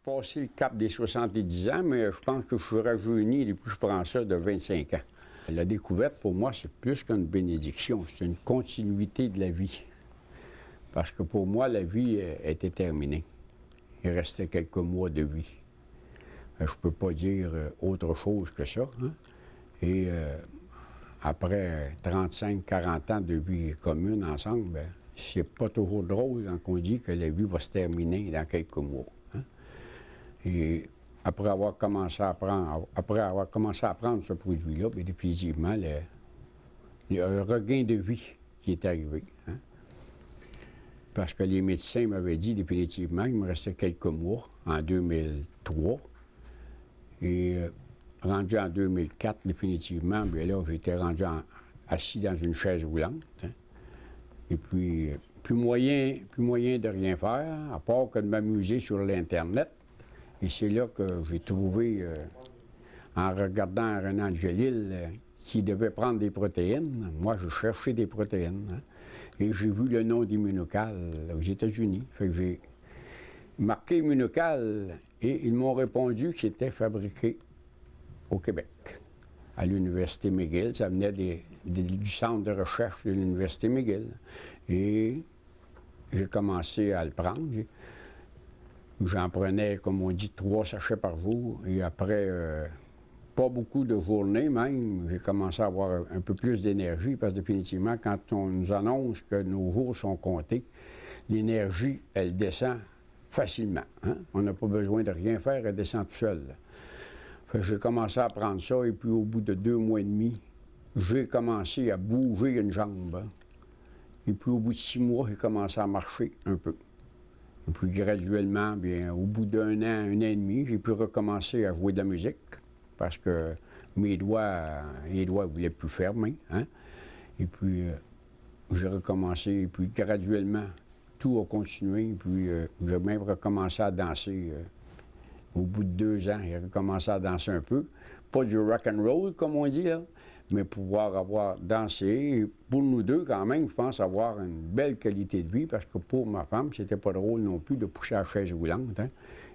passé le cap des 70 ans, mais je pense que je suis rajeuni depuis que je prends ça de 25 ans. La découverte, pour moi, c'est plus qu'une bénédiction, c'est une continuité de la vie. Parce que pour moi, la vie était terminée. Il restait quelques mois de vie. Je ne peux pas dire autre chose que ça. Hein? Et après 35-40 ans de vie commune ensemble, ben, c'est pas toujours drôle quand on dit que la vie va se terminer dans quelques mois. Hein? Et après avoir commencé à prendre ce produit-là, bien, définitivement, il y a un regain de vie qui est arrivé. Hein? Parce que les médecins m'avaient dit définitivement qu'il me restait quelques mois en 2003. Et rendu en 2004, définitivement, bien là, j'étais rendu assis dans une chaise roulante. Hein? Et puis, plus moyen de rien faire, à part que de m'amuser sur l'Internet. Et c'est là que j'ai trouvé, en regardant Renan Angelil, qui devait prendre des protéines. Moi, je cherchais des protéines. Hein? Et j'ai vu le nom d'Immunocal aux États-Unis. Fait que j'ai marqué Immunocal et ils m'ont répondu que c'était fabriqué au Québec, à l'Université McGill. Ça venait du centre de recherche de l'Université McGill. Et j'ai commencé à le prendre. J'en prenais, comme on dit, 3 sachets par jour. Et après, pas beaucoup de journées même, j'ai commencé à avoir un peu plus d'énergie parce que définitivement, quand on nous annonce que nos jours sont comptés, l'énergie, elle descend facilement. Hein? On n'a pas besoin de rien faire, elle descend tout seul. J'ai commencé à prendre ça et puis au bout de 2 mois et demi, j'ai commencé à bouger une jambe. Hein? Et puis au bout de 6 mois, j'ai commencé à marcher un peu. Et puis graduellement, bien, au bout d'1 an, 1 an et demi, j'ai pu recommencer à jouer de la musique parce que les doigts ne voulaient plus fermer. Hein? Et puis j'ai recommencé, et puis graduellement, tout a continué. Et puis j'ai même recommencé à danser. Au bout de 2 ans, j'ai recommencé à danser un peu. Pas du rock and roll, comme on dit, là, mais pouvoir avoir dansé. Et pour nous deux, quand même, je pense avoir une belle qualité de vie, parce que pour ma femme, c'était pas drôle non plus de pousser à la chaise roulante. Hein.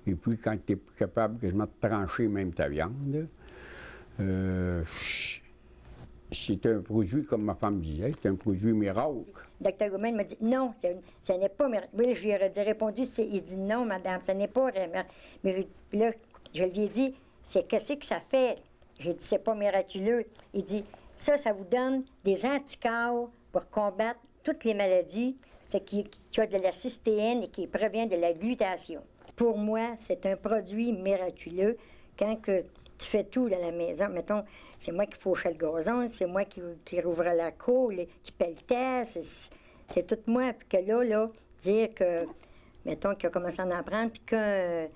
Et puis, quand tu es capable quasiment de trancher même ta viande, c'est un produit, comme ma femme disait, c'est un produit miracle. Dr. Goodman m'a dit non, ce n'est pas miraculeux. Oui, je lui ai répondu, il dit non, madame, ce n'est pas miraculeux. Mais là, je lui ai dit, qu'est-ce que ça fait? J'ai dit, c'est pas miraculeux. Il dit, ça vous donne des anticorps pour combattre toutes les maladies, c'est qui a de la cystéine et qui prévient de la glutation. Pour moi, c'est un produit miraculeux quand que tu fais tout dans la maison. Mettons, c'est moi qui fauchais le gazon, c'est moi qui rouvrais la cour, qui pelletais, c'est tout moi. Puis que là, dire que, mettons, qu'il a commencé à en prendre, puis que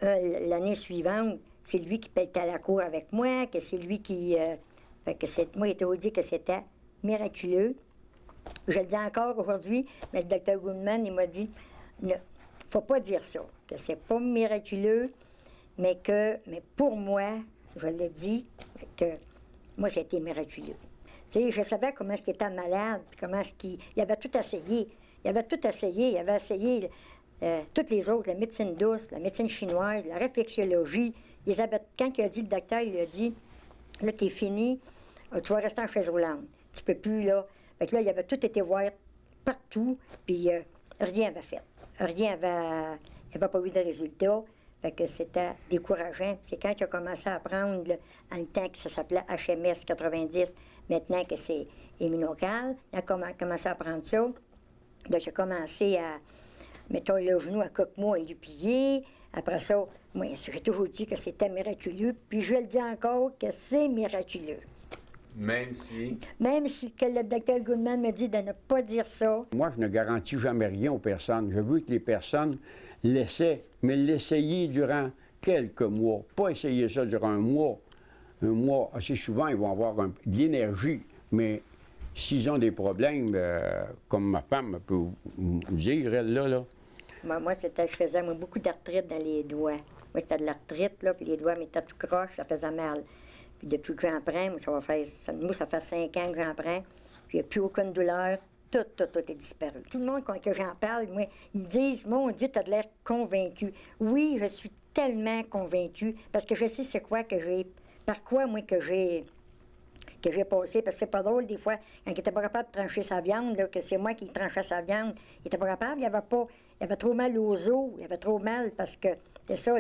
l'année suivante, c'est lui qui pelletait la cour avec moi, que c'est lui qui... moi, il était dit que c'était miraculeux. Je le dis encore aujourd'hui, mais le Dr. Goodman, il m'a dit, faut pas dire ça, que c'est pas miraculeux, mais pour moi, je l'ai dit, que moi, c'était miraculeux. Tu sais, je savais comment est-ce qu'il était malade, puis comment est-ce qu'il... Il avait tout essayé. Il avait essayé toutes les autres, la médecine douce, la médecine chinoise, la réflexologie. Quand il a dit, le docteur, il a dit, là, t'es fini, tu vas rester en chaise roulante. Tu peux plus, là. Fait que là, il avait tout été voir partout, puis rien n'avait fait. Il n'avait pas eu de résultat. Fait que c'était décourageant. C'est quand il a commencé à prendre, en le temps que ça s'appelait HMS 90, maintenant que c'est Immunocal, il a commencé à prendre ça. Là, j'ai commencé à, mettons, le genou à quelques mois, à lui plier. Après ça, moi, j'ai toujours dit que c'était miraculeux, puis je le dis encore que c'est miraculeux. Même si que le Dr. Goodman me dit de ne pas dire ça. Moi, je ne garantis jamais rien aux personnes. Je veux que les personnes l'essaient, mais l'essayer durant quelques mois. Pas essayer ça durant un mois. Un mois, assez souvent, ils vont avoir de l'énergie, mais s'ils ont des problèmes, comme ma femme peut vous dire, elle, là. Moi, je faisais beaucoup d'arthrite dans les doigts. Moi, c'était de l'arthrite, là, puis les doigts m'étaient tout croches, ça faisait mal. Puis depuis que j'en prends, ça fait 5 ans que j'en prends, puis il n'y a plus aucune douleur, tout est disparu. Tout le monde, quand j'en parle, moi, ils me disent, mon Dieu, tu as de l'air convaincu. Oui, je suis tellement convaincue, parce que je sais c'est quoi que j'ai, par quoi, moi, que j'ai passé, parce que c'est pas drôle, des fois, quand il était pas capable de trancher sa viande, là, que c'est moi qui tranchais sa viande, il était pas capable, il avait trop mal aux os, il avait trop mal, parce que, c'est ça,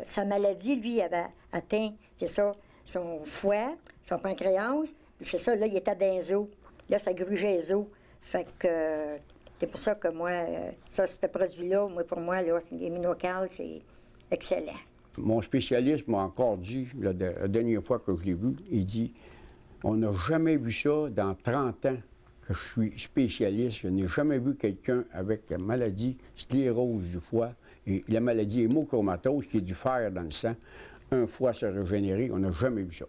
sa maladie, lui, il avait atteint, c'est ça, son foie, son pancréas, c'est ça, là, il était dans les os, là, ça grugeait les os, fait que, c'est pour ça que moi, ça, ce produit-là, pour moi, là, les Minocal, c'est excellent. Mon spécialiste m'a encore dit, la dernière fois que je l'ai vu, il dit « On n'a jamais vu ça dans 30 ans que je suis spécialiste. Je n'ai jamais vu quelqu'un avec la maladie sclérose du foie et la maladie hémochromatose, qui est du fer dans le sang, un foie se régénérer. On n'a jamais vu ça.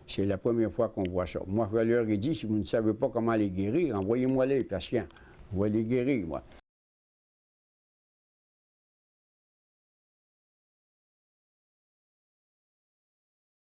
C'est la première fois qu'on voit ça. Moi, je leur ai dit, si vous ne savez pas comment les guérir, envoyez-moi les patients. Je vais les guérir, moi. »